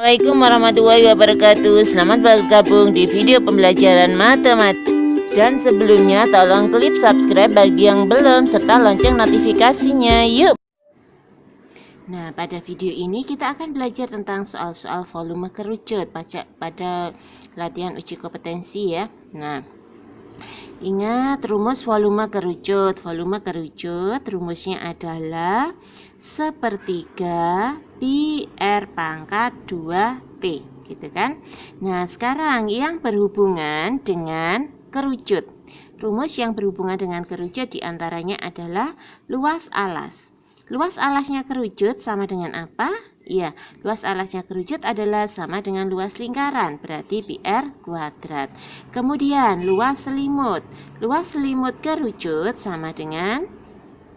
Assalamualaikum warahmatullahi wabarakatuh. Selamat bergabung di video pembelajaran matematika. Dan sebelumnya tolong klik subscribe bagi yang belum serta lonceng notifikasinya. Yuk. Nah, pada video ini kita akan belajar tentang soal-soal volume kerucut pada latihan uji kompetensi ya. Nah, ingat rumus volume kerucut. Volume kerucut rumusnya adalah sepertiga pi R pangkat 2T, gitu kan. Nah, sekarang yang berhubungan dengan kerucut. Rumus yang berhubungan dengan kerucut diantaranya adalah luas alas. Luas alasnya kerucut sama dengan apa? Iya, luas alasnya kerucut adalah sama dengan luas lingkaran, berarti pi R kuadrat. Kemudian luas selimut. Luas selimut kerucut sama dengan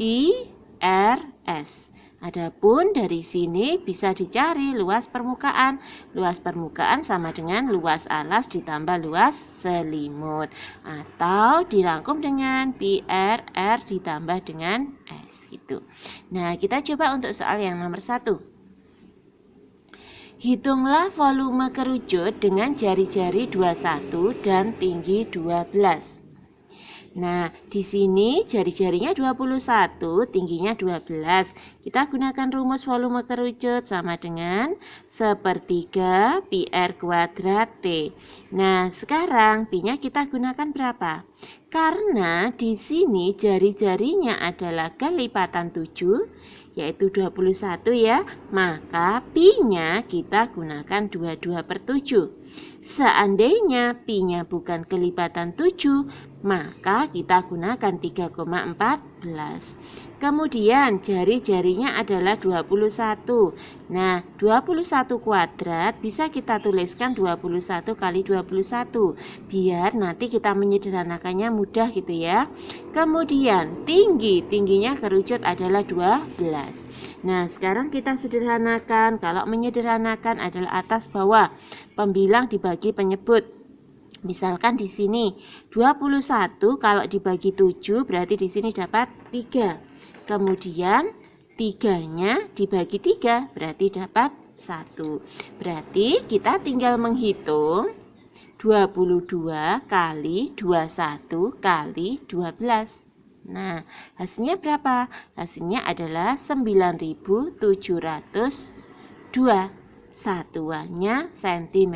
pi R S. Adapun dari sini bisa dicari luas permukaan. Luas permukaan sama dengan luas alas ditambah luas selimut. Atau dirangkum dengan pi R ditambah dengan S gitu. Nah, kita coba untuk soal yang nomor 1. Hitunglah volume kerucut dengan jari-jari 21 dan tinggi 12. Nah, di sini jari-jarinya 21, tingginya 12. Kita gunakan rumus volume kerucut sama dengan sepertiga pi R kuadrat T. Nah, sekarang pi-nya kita gunakan berapa? Karena di sini jari-jarinya adalah kelipatan 7, yaitu 21 ya, maka pi-nya kita gunakan 22/7. Seandainya pi-nya bukan kelipatan 7, maka kita gunakan 3,14. Kemudian jari-jarinya adalah 21. Nah, 21 kuadrat bisa kita tuliskan 21 kali 21. Biar nanti kita menyederhanakannya mudah gitu ya. Kemudian tingginya kerucut adalah 12. Nah, sekarang kita sederhanakan. Kalau menyederhanakan adalah atas bawah. Pembilang dibagi penyebut. Misalkan di sini 21 kalau dibagi 7 berarti di sini dapat 3. Kemudian 3-nya dibagi 3 berarti dapat 1. Berarti kita tinggal menghitung 22 kali 21 kali 12. Nah, hasilnya berapa? Hasilnya adalah 9.702. Satuannya cm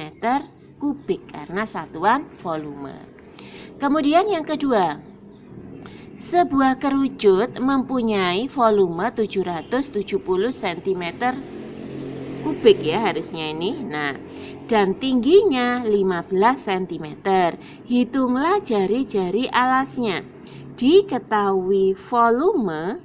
kubik karena satuan volume. Kemudian yang kedua, sebuah kerucut mempunyai volume 770 cm kubik ya harusnya ini. Nah, dan tingginya 15 cm. Hitunglah jari-jari alasnya. Diketahui volume.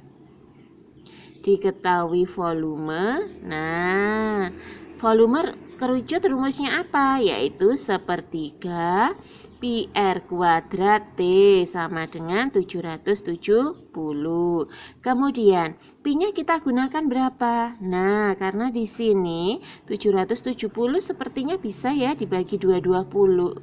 Nah, volume kerucut rumusnya apa? Yaitu sepertiga pi R kuadrat T sama dengan 770. Kemudian pi-nya kita gunakan berapa? Nah, karena di sini 770 sepertinya bisa ya dibagi 22,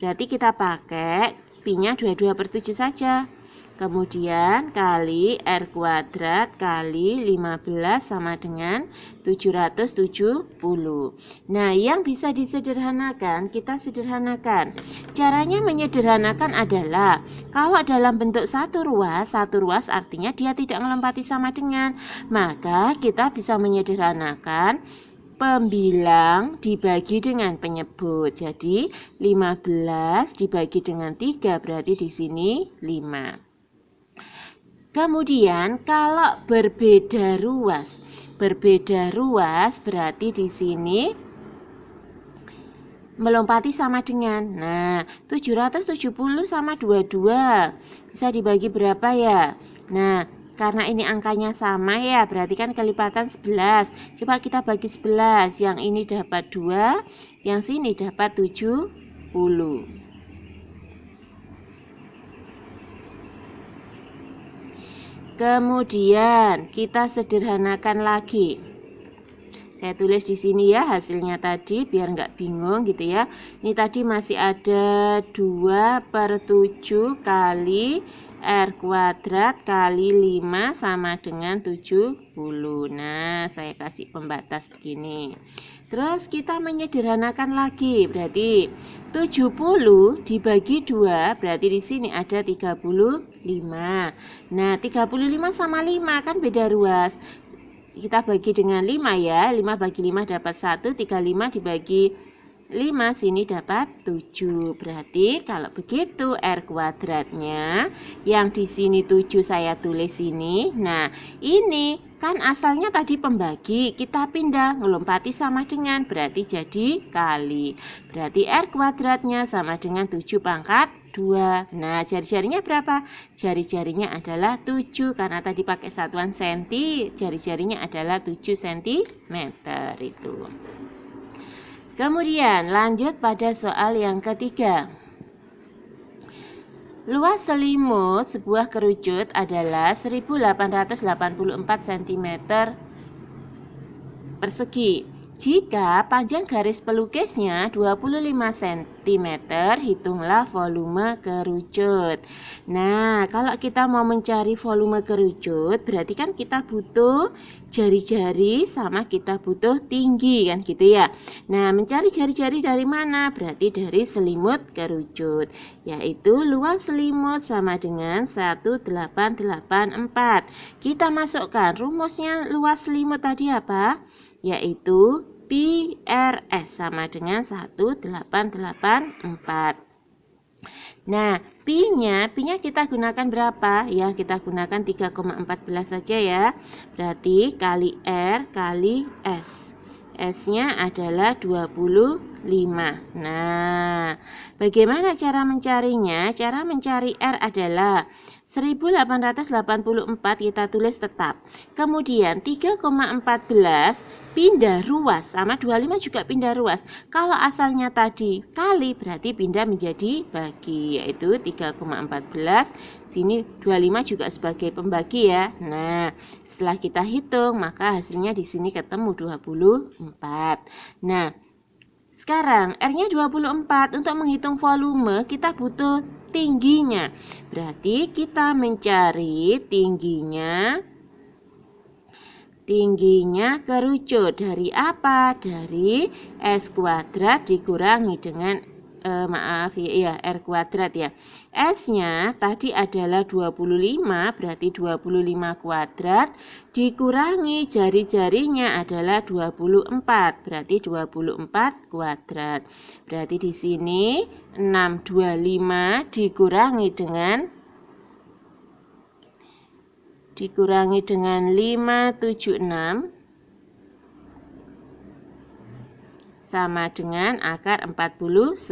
berarti kita pakai pi-nya 22/7 saja. Kemudian kali R kuadrat kali 15 sama dengan 770. Nah, yang bisa disederhanakan, kita sederhanakan. Caranya menyederhanakan adalah, kalau dalam bentuk satu ruas artinya dia tidak melempati sama dengan. Maka kita bisa menyederhanakan pembilang dibagi dengan penyebut. Jadi 15 dibagi dengan 3 berarti di sini 5. Kemudian kalau berbeda ruas berarti di sini melompati sama dengan. Nah, 770 sama 22 bisa dibagi berapa ya? Nah, karena ini angkanya sama ya, berarti kan kelipatan 11. Coba kita bagi 11. Yang ini dapat 2, yang sini dapat 70. Kemudian kita sederhanakan lagi. Saya tulis di sini ya hasilnya tadi biar nggak bingung gitu ya. Ini tadi masih ada 2/7 kali R kuadrat kali 5 sama dengan 70. Nah, saya kasih pembatas begini. Terus kita menyederhanakan lagi, berarti 70 dibagi 2, berarti di sini ada 35. Nah, 35 sama 5 kan beda ruas. Kita bagi dengan 5 ya, 5 bagi 5 dapat 1, 35 dibagi 5 sini dapat 7. Berarti kalau begitu R kuadratnya yang di sini 7 saya tulis ini. Nah, ini kan asalnya tadi pembagi, kita pindah ngelompati sama dengan, berarti jadi kali. Berarti R kuadratnya sama dengan 7 pangkat 2. Nah, jari-jarinya berapa? Jari-jarinya adalah 7 karena tadi pakai satuan senti, jari-jarinya adalah 7 cm itu. Kemudian lanjut pada soal yang ketiga. Luas selimut sebuah kerucut adalah 1884 cm persegi. Jika panjang garis pelukisnya 25 cm, hitunglah volume kerucut. Nah, kalau kita mau mencari volume kerucut, berarti kan kita butuh jari-jari sama kita butuh tinggi, kan gitu ya. Nah, mencari jari-jari dari mana? Berarti dari selimut kerucut, yaitu luas selimut sama dengan 1884. Kita masukkan rumusnya luas selimut tadi apa? Yaitu pi RS sama dengan 1884. Nah, pi-nya kita gunakan berapa? Ya, kita gunakan 3,14 saja ya. Berarti kali R kali S. S-nya adalah 25. Nah, bagaimana cara mencarinya? Cara mencari R adalah 1884 kita tulis tetap. Kemudian 3,14 pindah ruas sama 25 juga pindah ruas. Kalau asalnya tadi kali berarti pindah menjadi bagi, yaitu 3,14. Sini 25 juga sebagai pembagi ya. Nah, setelah kita hitung maka hasilnya di sini ketemu 24. Nah, sekarang R-nya 24. Untuk menghitung volume kita butuh tingginya. Berarti kita mencari tingginya kerucut dari apa? Dari S kuadrat dikurangi dengan R kuadrat ya. S-nya tadi adalah 25, berarti 25 kuadrat dikurangi jari-jarinya adalah 24, berarti 24 kuadrat. Berarti di sini 625 dikurangi dengan 576 sama dengan akar 49.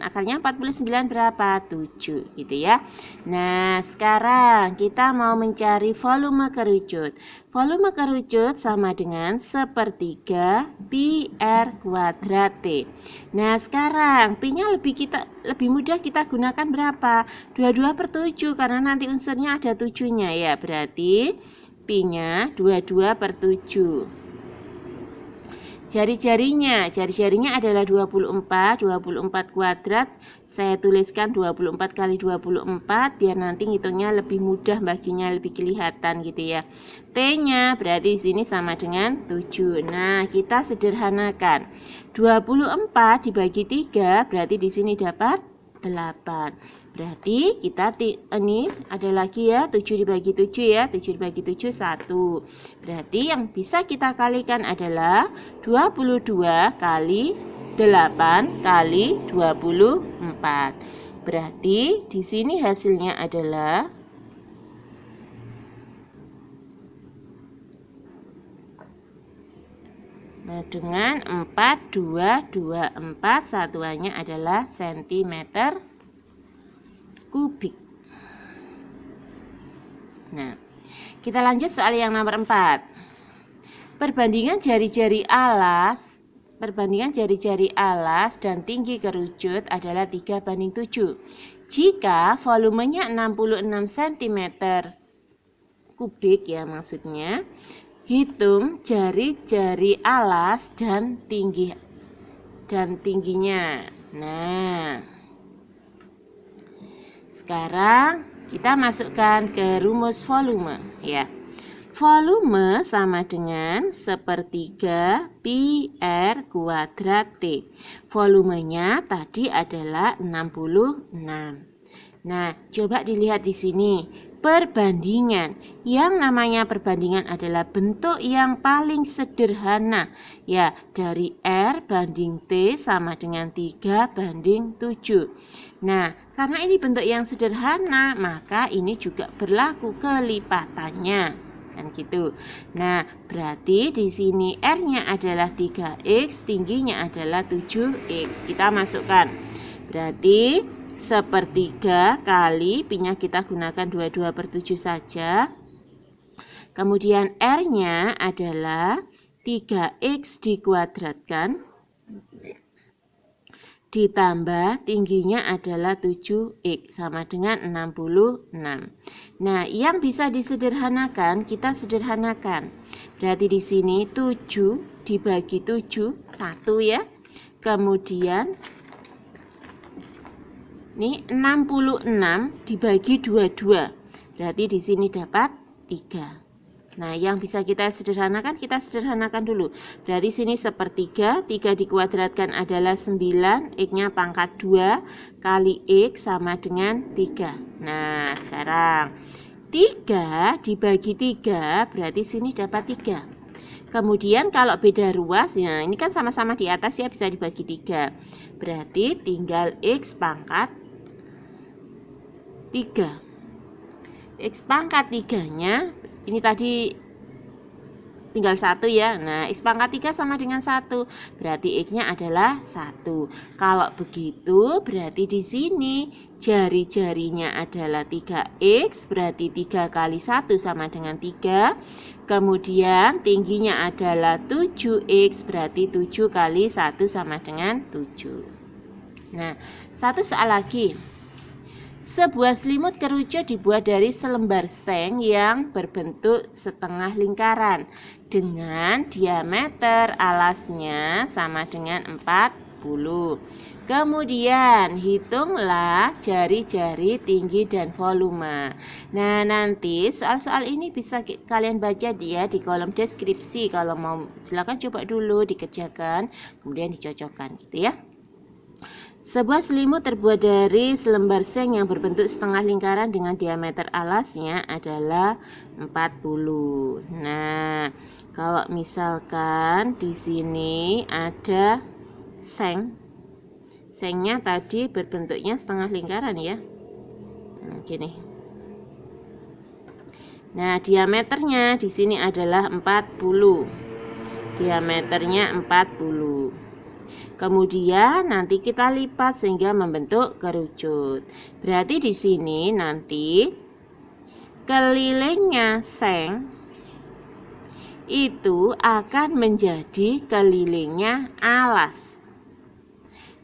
Akarnya 49 berapa? 7 gitu ya. Nah, sekarang kita mau mencari volume kerucut. Volume kerucut sama dengan sepertiga pi R kuadrat T. Nah, sekarang pi-nya lebih mudah kita gunakan berapa? 22/7 karena nanti unsurnya ada 7-nya ya. Berarti pi-nya 22/7. Jari-jarinya adalah 24 kuadrat. Saya tuliskan 24 kali 24 biar nanti ngitungnya lebih mudah, baginya lebih kelihatan gitu ya. T-nya berarti di sini sama dengan 7. Nah, kita sederhanakan. 24 dibagi 3 berarti di sini dapat 8. Berarti kita ini ada lagi ya, 7 dibagi 7 ya, 7 dibagi 7 1. Berarti yang bisa kita kalikan adalah 22 kali 8 kali 24. Berarti di sini hasilnya adalah dengan 4224, satuannya adalah cm kubik. Nah, kita lanjut soal yang nomor 4. Perbandingan jari-jari alas dan tinggi kerucut adalah 3:7. Jika volumenya 66 cm kubik ya maksudnya, hitung jari-jari alas dan tingginya. Nah, sekarang Kita masukkan ke rumus volume ya. Volume sama dengan sepertiga pi R kuadrat T. Volumenya tadi adalah 66. Nah, coba dilihat di sini. Perbandingan. Yang namanya perbandingan adalah bentuk yang paling sederhana. Ya, dari R banding T sama dengan 3 banding 7. Nah, karena ini bentuk yang sederhana, maka ini juga berlaku kelipatannya. Kan gitu. Nah, berarti di sini R-nya adalah 3X, tingginya adalah 7X. Kita masukkan. Berarti sepertiga kali pi-nya kita gunakan 22/7 saja. Kemudian R-nya adalah 3X dikuadratkan ditambah tingginya adalah 7X sama dengan 66. Nah, yang bisa disederhanakan kita sederhanakan. Berarti di sini 7 dibagi 7 1 ya. Kemudian ini 66 dibagi 22. Berarti di sini dapat 3. Nah, yang bisa kita sederhanakan dulu. Dari sini sepertiga, 3 dikuadratkan adalah 9, X-nya pangkat 2, kali X sama dengan 3. Nah, sekarang 3 dibagi 3, berarti sini dapat 3. Kemudian kalau beda ruas, ya ini kan sama-sama di atas ya, bisa dibagi 3. Berarti tinggal X pangkat 3. X pangkat 3-nya ini tadi tinggal 1 ya. Nah, X pangkat 3 sama dengan 1. Berarti X-nya adalah 1. Kalau begitu, berarti di sini jari-jarinya adalah 3X. Berarti 3 kali 1 sama dengan 3. Kemudian tingginya adalah 7X. Berarti 7 kali 1 sama dengan 7. Nah, satu soal lagi. Sebuah selimut kerucut dibuat dari selembar seng yang berbentuk setengah lingkaran dengan diameter alasnya sama dengan 40. Kemudian hitunglah jari-jari tinggi dan volume. Nah, nanti soal-soal ini bisa kalian baca dia di kolom deskripsi. Kalau mau silakan coba dulu dikerjakan, kemudian dicocokkan gitu ya. Sebuah selimut terbuat dari selembar seng yang berbentuk setengah lingkaran dengan diameter alasnya adalah 40. Nah, kalau misalkan di sini ada seng, sengnya tadi berbentuknya setengah lingkaran ya. Nah, gini. Nah, diameternya di sini adalah 40. Diameternya 40. Kemudian nanti kita lipat sehingga membentuk kerucut. Berarti di sini nanti kelilingnya seng itu akan menjadi kelilingnya alas.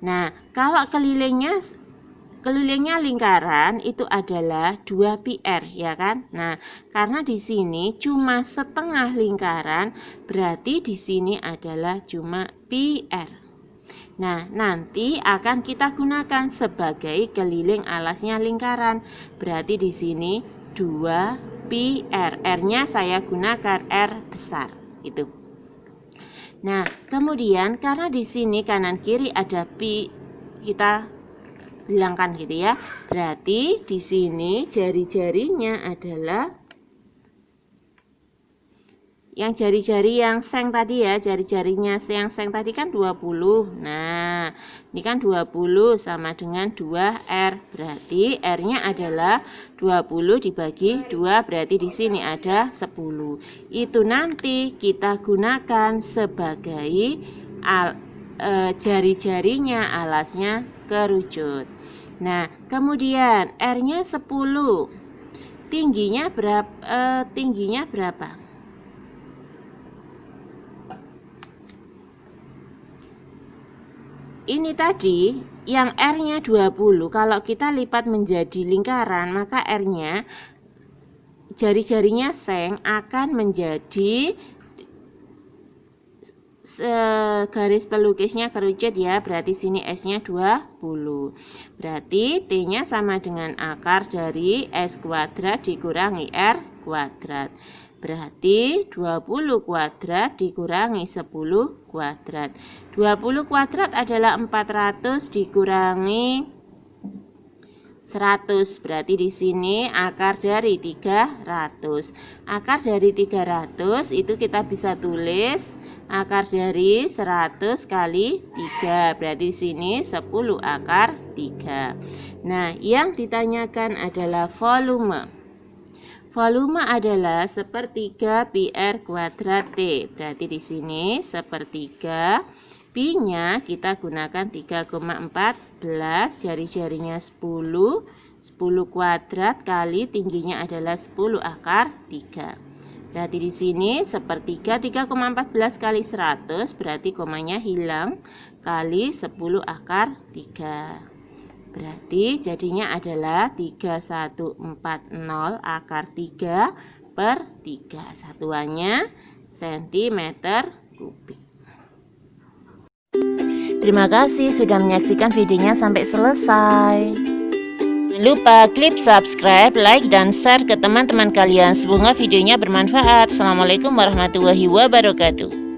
Nah, kalau kelilingnya lingkaran itu adalah 2 pi R ya kan? Nah, karena di sini cuma setengah lingkaran, berarti di sini adalah cuma pi R. Nah, nanti akan kita gunakan sebagai keliling alasnya lingkaran. Berarti di sini 2 pi R. R-nya saya gunakan R besar. Itu. Nah, kemudian karena di sini kanan kiri ada pi, kita hilangkan gitu ya. Berarti di sini jari-jarinya adalah yang jari-jari yang seng tadi ya, jari-jarinya yang seng tadi kan 20. Nah, ini kan 20 sama dengan 2R. Berarti R-nya adalah 20 dibagi 2, berarti di sini ada 10. Itu nanti kita gunakan sebagai jari-jarinya alasnya kerucut. Nah, kemudian R-nya 10. Tingginya berapa? Ini tadi yang R-nya 20, kalau kita lipat menjadi lingkaran, maka R-nya jari-jarinya seng akan menjadi garis pelukisnya kerucut ya, berarti sini S-nya 20. Berarti T-nya sama dengan akar dari S kuadrat dikurangi R kuadrat. Berarti 20 kuadrat dikurangi 10 kuadrat. 20 kuadrat adalah 400 dikurangi 100. Berarti di sini akar dari 300. Akar dari 300 itu kita bisa tulis akar dari 100 kali 3. Berarti di sini 10 akar 3. Nah, yang ditanyakan adalah volume. Volume adalah sepertiga pi R kuadrat T. Berarti di sini sepertiga. Pi-nya kita gunakan 3,14, jari-jarinya 10. 10 kuadrat kali tingginya adalah 10 akar 3. Berarti di sini sepertiga 3,14 kali 100, berarti komanya hilang, kali 10 akar 3. Berarti jadinya adalah 3140 akar 3 per 3. Satuannya sentimeter kubik. Terima kasih sudah menyaksikan videonya sampai selesai. Jangan lupa klik subscribe, like, dan share ke teman-teman kalian. Semoga videonya bermanfaat. Assalamualaikum warahmatullahi wabarakatuh.